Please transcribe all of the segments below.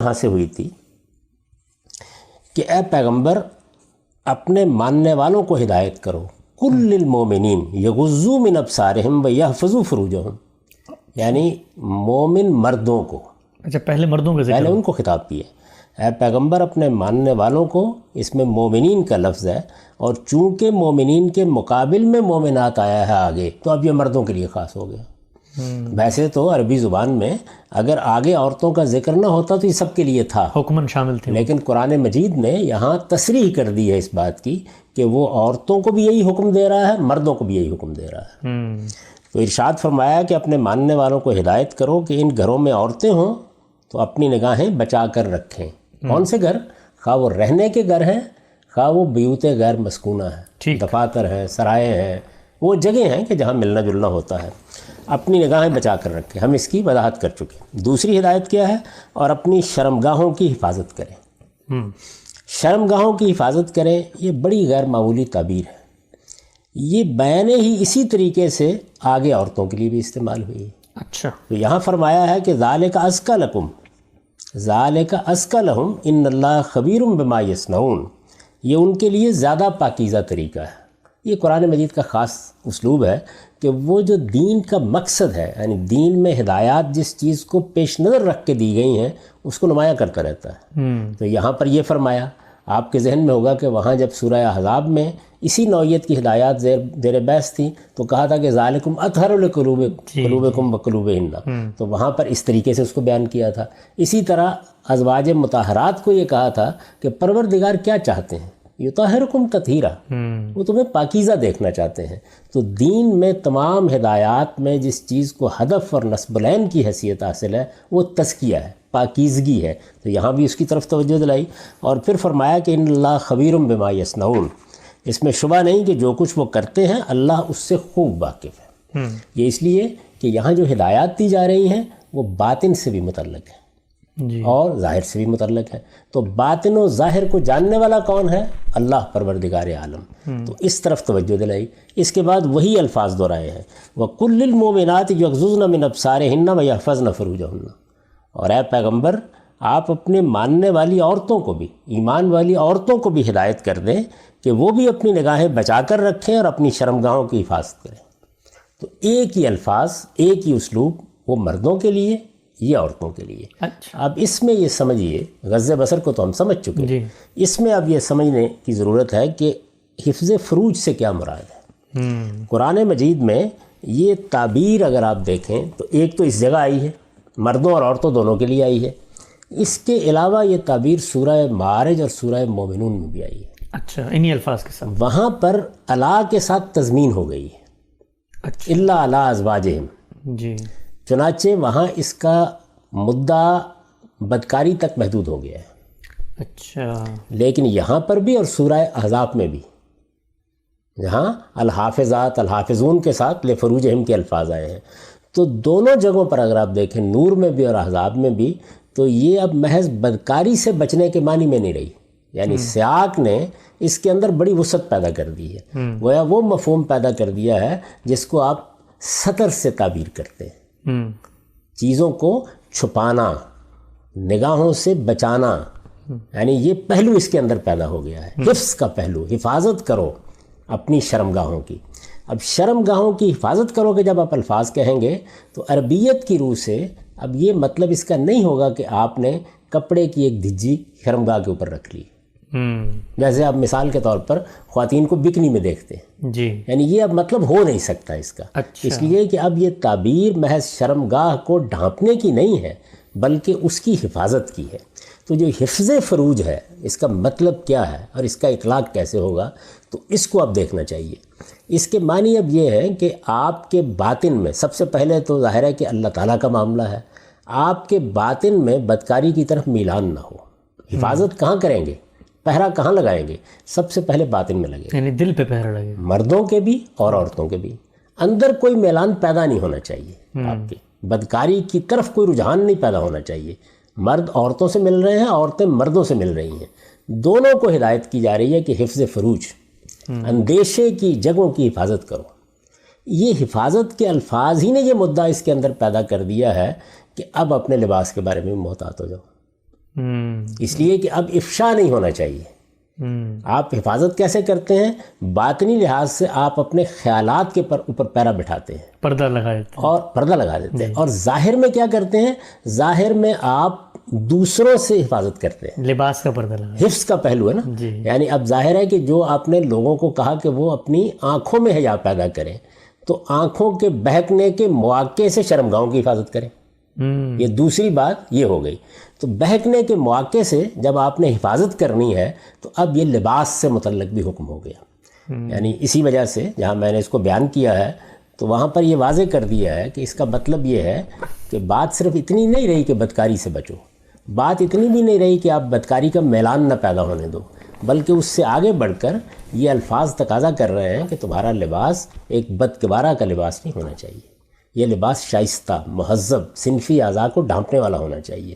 یہاں سے ہوئی تھی کہ اے پیغمبر اپنے ماننے والوں کو ہدایت کرو، کل للمومنین یغضوا من ابصارہم ویحفظوا فروجہم، یعنی مومن مردوں کو، اچھا پہلے مردوں کا ذکر، پہلے ان کو خطاب کیا، اے پیغمبر اپنے ماننے والوں کو، اس میں مومنین کا لفظ ہے، اور چونکہ مومنین کے مقابل میں مومنات آیا ہے آگے، تو اب یہ مردوں کے لیے خاص ہو گیا۔ ویسے تو عربی زبان میں اگر آگے عورتوں کا ذکر نہ ہوتا تو یہ سب کے لیے تھا، حکماً شامل تھے، لیکن قرآن مجید نے یہاں تصریح کر دی ہے اس بات کی کہ وہ عورتوں کو بھی یہی حکم دے رہا ہے، مردوں کو بھی یہی حکم دے رہا ہے۔ تو ارشاد فرمایا کہ اپنے ماننے والوں کو ہدایت کرو کہ ان گھروں میں عورتیں ہوں تو اپنی نگاہیں بچا کر رکھیں۔ کون سے گھر؟ خواہ وہ رہنے کے گھر ہیں، خواہ وہ بیوت غیر مسکونہ ہیں، دفاتر ہیں، سرائے ہیں، وہ جگہ ہیں کہ جہاں ملنا جلنا ہوتا ہے، اپنی نگاہیں بچا کر رکھیں۔ ہم اس کی وضاحت کر چکے۔ دوسری ہدایت کیا ہے؟ اور اپنی شرمگاہوں کی حفاظت کریں۔ شرمگاہوں کی حفاظت کریں، یہ بڑی غیر معمولی تعبیر ہے، یہ بیان ہی اسی طریقے سے آگے عورتوں کے لیے بھی استعمال ہوئی ہے۔ اچھا، تو یہاں فرمایا ہے کہ ذالک ازکی لکم، ذالک ازکی لہم ان اللہ خبیر بما یصنعون، یہ ان کے لیے زیادہ پاکیزہ طریقہ ہے۔ یہ قرآن مجید کا خاص اسلوب ہے کہ وہ جو دین کا مقصد ہے، یعنی دین میں ہدایات جس چیز کو پیش نظر رکھ کے دی گئی ہیں اس کو نمایاں کرتا رہتا ہے۔ تو یہاں پر یہ فرمایا، آپ کے ذہن میں ہوگا کہ وہاں جب سورہ احزاب میں اسی نوعیت کی ہدایات زیر بحث تھیں تو کہا تھا کہ ذالکم اطہر لقلوبکم وقلوبہن، تو وہاں پر اس طریقے سے اس کو بیان کیا تھا۔ اسی طرح ازواج مطہرات کو یہ کہا تھا کہ پروردگار کیا چاہتے ہیں، یطہرکم تطہیرا، وہ تمہیں پاکیزہ دیکھنا چاہتے ہیں۔ تو دین میں تمام ہدایات میں جس چیز کو ہدف اور نصب العین کی حیثیت حاصل ہے وہ تزکیہ ہے، پاکیزگی ہے، تو یہاں بھی اس کی طرف توجہ دلائی، اور پھر فرمایا کہ ان اللہ خبیر بما یصنعون، اس میں شبہ نہیں کہ جو کچھ وہ کرتے ہیں اللہ اس سے خوب واقف ہے۔ یہ اس لیے کہ یہاں جو ہدایات دی جا رہی ہیں وہ باطن سے بھی متعلق ہے اور ظاہر سے بھی متعلق ہے، تو باطن و ظاہر کو جاننے والا کون ہے؟ اللہ پروردگار عالم۔ تو اس طرف توجہ دلائی۔ اس کے بعد وہی الفاظ دہرائے ہیں، وَقُلْ لِلْمُؤْمِنَاتِ يَغْضُضْنَ مِنْ أَبْصَارِهِنَّ وَيَحْفَظْنَ فُرُوجَهُنَّ، اور اے پیغمبر آپ اپنے ماننے والی عورتوں کو بھی، ایمان والی عورتوں کو بھی ہدایت کر دیں کہ وہ بھی اپنی نگاہیں بچا کر رکھیں اور اپنی شرمگاہوں کی حفاظت کریں۔ تو ایک ہی الفاظ، ایک ہی اسلوب، وہ مردوں کے لیے، یہ عورتوں کے لیے۔ اب اس میں یہ سمجھیے، غض بصر کو تو ہم سمجھ چکے ہیں، اس میں اب یہ سمجھنے کی ضرورت ہے کہ حفظ فروج سے کیا مراد ہے۔ قرآن مجید میں یہ تعبیر اگر آپ دیکھیں تو ایک تو اس جگہ آئی ہے، مردوں اور عورتوں دونوں کے لیے آئی ہے، اس کے علاوہ یہ تعبیر سورہ معارج اور سورہ مومنون میں بھی آئی ہے۔ اچھا، انہی الفاظ کے ساتھ وہاں پر الا کے ساتھ تضمین ہو گئی ہے، الا علی ازواجہم، جی، چنانچہ وہاں اس کا مدعا بدکاری تک محدود ہو گیا ہے۔ اچھا، لیکن یہاں پر بھی اور سورہ احزاب میں بھی جہاں الحافظات الحافظون کے ساتھ لفروجہم کے الفاظ آئے ہیں، تو دونوں جگہوں پر اگر آپ دیکھیں، نور میں بھی اور احزاب میں بھی، تو یہ اب محض بدکاری سے بچنے کے معنی میں نہیں رہی، یعنی سیاق نے اس کے اندر بڑی وسعت پیدا کر دی ہے، گویا وہ مفہوم پیدا کر دیا ہے جس کو آپ ستر سے تعبیر کرتے ہیں، چیزوں کو چھپانا، نگاہوں سے بچانا، یعنی یہ پہلو اس کے اندر پیدا ہو گیا ہے، حفظ کا پہلو، حفاظت کرو اپنی شرمگاہوں کی۔ اب شرمگاہوں کی حفاظت کرو کہ جب آپ الفاظ کہیں گے تو عربیت کی روح سے اب یہ مطلب اس کا نہیں ہوگا کہ آپ نے کپڑے کی ایک دھجی شرمگاہ کے اوپر رکھ لی، جیسے آپ مثال کے طور پر خواتین کو بکنی میں دیکھتے ہیں، جی، یعنی یہ اب مطلب ہو نہیں سکتا اس کا، اس لیے کہ اب یہ تعبیر محض شرمگاہ کو ڈھانپنے کی نہیں ہے بلکہ اس کی حفاظت کی ہے۔ تو جو حفظ فروج ہے اس کا مطلب کیا ہے اور اس کا اطلاق کیسے ہوگا، تو اس کو اب دیکھنا چاہیے۔ اس کے معنی اب یہ ہے کہ آپ کے باطن میں سب سے پہلے تو ظاہر ہے کہ اللہ تعالیٰ کا معاملہ ہے، آپ کے باطن میں بدکاری کی طرف میلان نہ ہو۔ حفاظت کہاں کریں گے، پہرا کہاں لگائیں گے؟ سب سے پہلے باطن میں لگے، یعنی دل پہ پہرا لگے، مردوں کے بھی اور عورتوں کے بھی۔ اندر کوئی میلان پیدا نہیں ہونا چاہیے، آپ کے بدکاری کی طرف کوئی رجحان نہیں پیدا ہونا چاہیے۔ مرد عورتوں سے مل رہے ہیں، عورتیں مردوں سے مل رہی ہیں، دونوں کو ہدایت کی جا رہی ہے کہ حفظ فروج، اندیشے کی جگہوں کی حفاظت کرو۔ یہ حفاظت کے الفاظ ہی نے یہ مدعا اس کے اندر پیدا کر دیا ہے کہ اب اپنے لباس کے بارے میں محتاط ہو جاؤ، اس لیے کہ اب افشا نہیں ہونا چاہیے. آپ حفاظت کیسے کرتے ہیں؟ باطنی لحاظ سے آپ اپنے خیالات کے اوپر پیرا بٹھاتے ہیں، پردہ لگا دیتے ہیں، اور پردہ لگا دیتے ہیں. اور ظاہر میں کیا کرتے ہیں؟ ظاہر میں آپ دوسروں سے حفاظت کرتے ہیں. لباس کا پردہ لگا. حفظ کا پہلو ہے نا. یعنی اب ظاہر ہے کہ جو آپ نے لوگوں کو کہا کہ وہ اپنی آنکھوں میں حیا پیدا کریں، تو آنکھوں کے بہکنے کے مواقع سے شرمگاہوں کی حفاظت کریں. یہ دوسری بات یہ ہو گئی. تو بہکنے کے مواقع سے جب آپ نے حفاظت کرنی ہے تو اب یہ لباس سے متعلق بھی حکم ہو گیا. یعنی اسی وجہ سے جہاں میں نے اس کو بیان کیا ہے تو وہاں پر یہ واضح کر دیا ہے کہ اس کا مطلب یہ ہے کہ بات صرف اتنی نہیں رہی کہ بدکاری سے بچو، بات اتنی بھی نہیں رہی کہ آپ بدکاری کا میلان نہ پیدا ہونے دو، بلکہ اس سے آگے بڑھ کر یہ الفاظ تقاضا کر رہے ہیں کہ تمہارا لباس ایک بدکبارہ کا لباس نہیں ہونا چاہیے. یہ لباس شائستہ، مہذب، صنفی اعضاء کو ڈھانپنے والا ہونا چاہیے.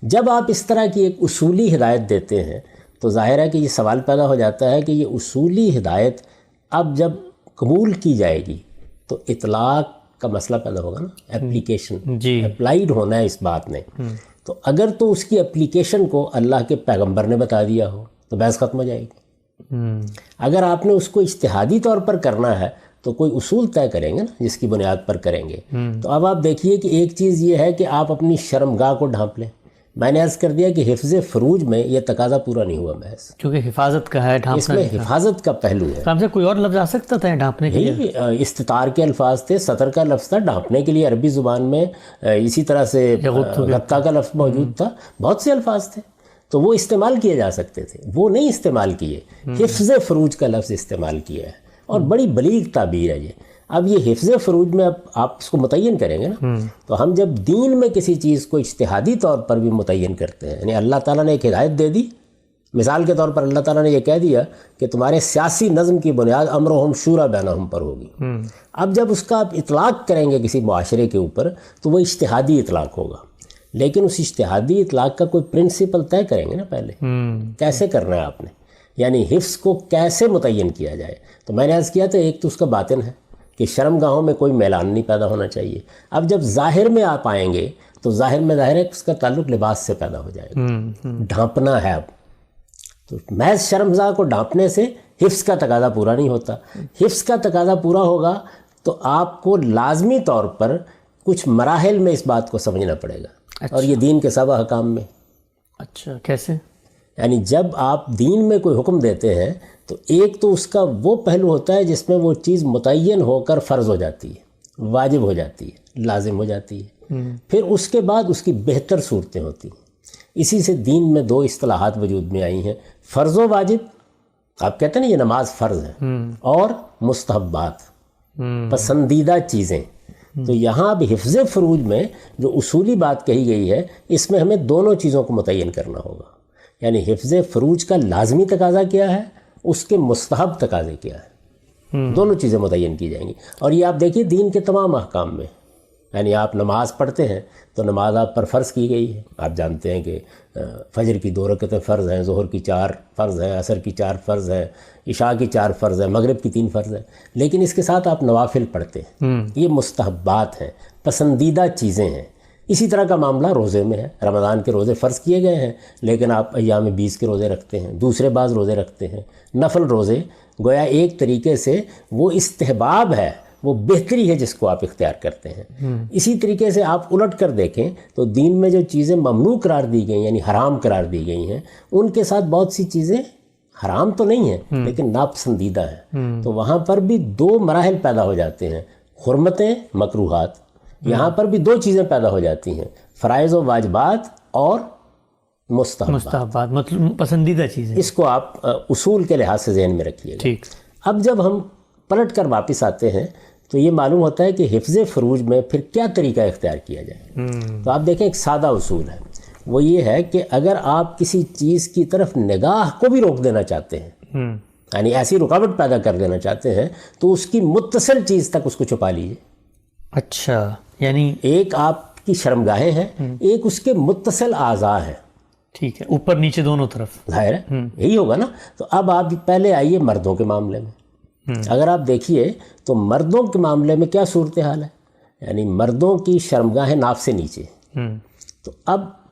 جب آپ اس طرح کی ایک اصولی ہدایت دیتے ہیں تو ظاہر ہے کہ یہ سوال پیدا ہو جاتا ہے کہ یہ اصولی ہدایت اب جب قبول کی جائے گی تو اطلاق کا مسئلہ پیدا ہوگا نا. اپلیکیشن، اپلائیڈ ہونا ہے اس بات نے. تو اگر تو اس کی اپلیکیشن کو اللہ کے پیغمبر نے بتا دیا ہو تو بحث ختم ہو جائے گی. اگر آپ نے اس کو اجتہادی طور پر کرنا ہے تو کوئی اصول طے کریں گے نا جس کی بنیاد پر کریں گے. تو اب آپ دیکھیے کہ ایک چیز یہ ہے کہ آپ اپنی شرمگاہ کو ڈھانپ لیں. میں نے عرض کر دیا کہ حفظ فروج میں یہ تقاضا پورا نہیں ہوا محض، کیونکہ حفاظت کا ہے، اس میں حفاظت کا پہلو ہے. ہم سے کوئی اور لفظ آ سکتا تھا ڈھانپنے کے لیے؟ استطار کے الفاظ تھے، سطر کا لفظ تھا. ڈھانپنے کے لیے عربی زبان میں اسی طرح سے غطا کا لفظ موجود تھا. بہت سے الفاظ تھے تو وہ استعمال کیے جا سکتے تھے، وہ نہیں استعمال کیے. حفظ فروج کا لفظ استعمال کیا ہے اور بڑی بلیغ تعبیر ہے یہ. اب یہ حفظ فروج میں اب آپ اس کو متعین کریں گے نا، تو ہم جب دین میں کسی چیز کو اجتہادی طور پر بھی متعین کرتے ہیں، یعنی اللہ تعالیٰ نے ایک ہدایت دے دی. مثال کے طور پر اللہ تعالیٰ نے یہ کہہ دیا کہ تمہارے سیاسی نظم کی بنیاد امرہم شورا بینہم پر ہوگی. اب جب اس کا آپ اطلاق کریں گے کسی معاشرے کے اوپر تو وہ اجتہادی اطلاق ہوگا، لیکن اس اجتہادی اطلاق کا کوئی پرنسپل طے کریں گے نا پہلے. کیسے کرنا ہے آپ نے، یعنی حفظ کو کیسے متعین کیا جائے. تو میں نے عرض کیا تھا ایک تو اس کا باطن ہے کہ شرمگاہوں میں کوئی میلان نہیں پیدا ہونا چاہیے. اب جب ظاہر میں آپ آئیں گے تو ظاہر میں ظاہر ہے کہ اس کا تعلق لباس سے پیدا ہو جائے گا. ڈھانپنا ہے اب تو محض شرمگاہ کو ڈھانپنے سے حفظ کا تقاضا پورا نہیں ہوتا. حفظ کا تقاضا پورا ہوگا تو آپ کو لازمی طور پر کچھ مراحل میں اس بات کو سمجھنا پڑے گا. اور یہ دین کے سبع احکام میں. اچھا، کیسے؟ یعنی جب آپ دین میں کوئی حکم دیتے ہیں تو ایک تو اس کا وہ پہلو ہوتا ہے جس میں وہ چیز متعین ہو کر فرض ہو جاتی ہے، واجب ہو جاتی ہے، لازم ہو جاتی ہے. پھر اس کے بعد اس کی بہتر صورتیں ہوتی ہیں. اسی سے دین میں دو اصطلاحات وجود میں آئی ہیں، فرض و واجب. آپ کہتے ہیں نا یہ نماز فرض ہے، اور مستحبات، پسندیدہ چیزیں. تو یہاں اب حفظ فروج میں جو اصولی بات کہی گئی ہے اس میں ہمیں دونوں چیزوں کو متعین کرنا ہوگا. یعنی حفظ فروج کا لازمی تقاضا کیا ہے، اس کے مستحب تقاضے کیا ہے. دونوں چیزیں متعین کی جائیں گی. اور یہ آپ دیکھیے دین کے تمام احکام میں، یعنی آپ نماز پڑھتے ہیں تو نماز آپ پر فرض کی گئی ہے. آپ جانتے ہیں کہ فجر کی 2 رکعتیں فرض ہیں، ظہر کی 4 فرض ہیں، عصر کی 4 فرض ہیں، عشاء کی 4 فرض ہیں، مغرب کی 3 فرض ہیں. لیکن اس کے ساتھ آپ نوافل پڑھتے ہیں. یہ مستحبات ہیں، پسندیدہ چیزیں ہیں. اسی طرح کا معاملہ روزے میں ہے. رمضان کے روزے فرض کیے گئے ہیں لیکن آپ ایام 20 کے روزے رکھتے ہیں، دوسرے بعض روزے رکھتے ہیں، نفل روزے. گویا ایک طریقے سے وہ استحباب ہے، وہ بہتری ہے جس کو آپ اختیار کرتے ہیں. اسی طریقے سے آپ الٹ کر دیکھیں تو دین میں جو چیزیں ممنوع قرار دی گئی یعنی حرام قرار دی گئی ہیں، ان کے ساتھ بہت سی چیزیں حرام تو نہیں ہیں لیکن ناپسندیدہ ہیں. تو وہاں پر بھی 2 مراحل پیدا ہو جاتے ہیں، حرمتیں، مکروہات. یہاں پر بھی 2 چیزیں پیدا ہو جاتی ہیں، فرائض و واجبات اور مستحبات، مطلب پسندیدہ چیزیں. اس کو آپ اصول کے لحاظ سے ذہن میں رکھیے گا. ٹھیک. اب جب ہم پلٹ کر واپس آتے ہیں تو یہ معلوم ہوتا ہے کہ حفظ فروج میں پھر کیا طریقہ اختیار کیا جائے. تو آپ دیکھیں ایک سادہ اصول ہے، وہ یہ ہے کہ اگر آپ کسی چیز کی طرف نگاہ کو بھی روک دینا چاہتے ہیں، یعنی ایسی رکاوٹ پیدا کر دینا چاہتے ہیں، تو اس کی متصل چیز تک اس کو چھپا لیجیے. اچھا، یعنی ایک آپ کی شرمگاہیں ہیں، ایک اس کے متصل اعضاء ہیں. ٹھیک ہے، اوپر نیچے دونوں طرف. ظاہر ہے یہی ہوگا نا. تو اب آپ پہلے آئیے مردوں کے معاملے میں. اگر آپ دیکھیے تو مردوں کے معاملے میں کیا صورتحال ہے، یعنی مردوں کی شرمگاہیں ناف سے نیچے. تو اب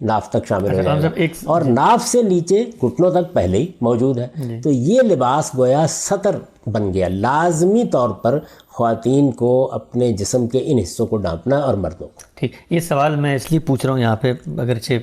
ناف تک شامل ہو جائے جب گا اور ناف سے نیچے گھٹنوں تک پہلے ہی موجود ہے. تو یہ لباس گویا سطر بن گیا. لازمی طور پر خواتین کو اپنے جسم کے ان حصوں کو ڈھانپنا اور مردوں کو. ٹھیک، یہ سوال میں اس لیے پوچھ رہا ہوں یہاں پہ، اگرچہ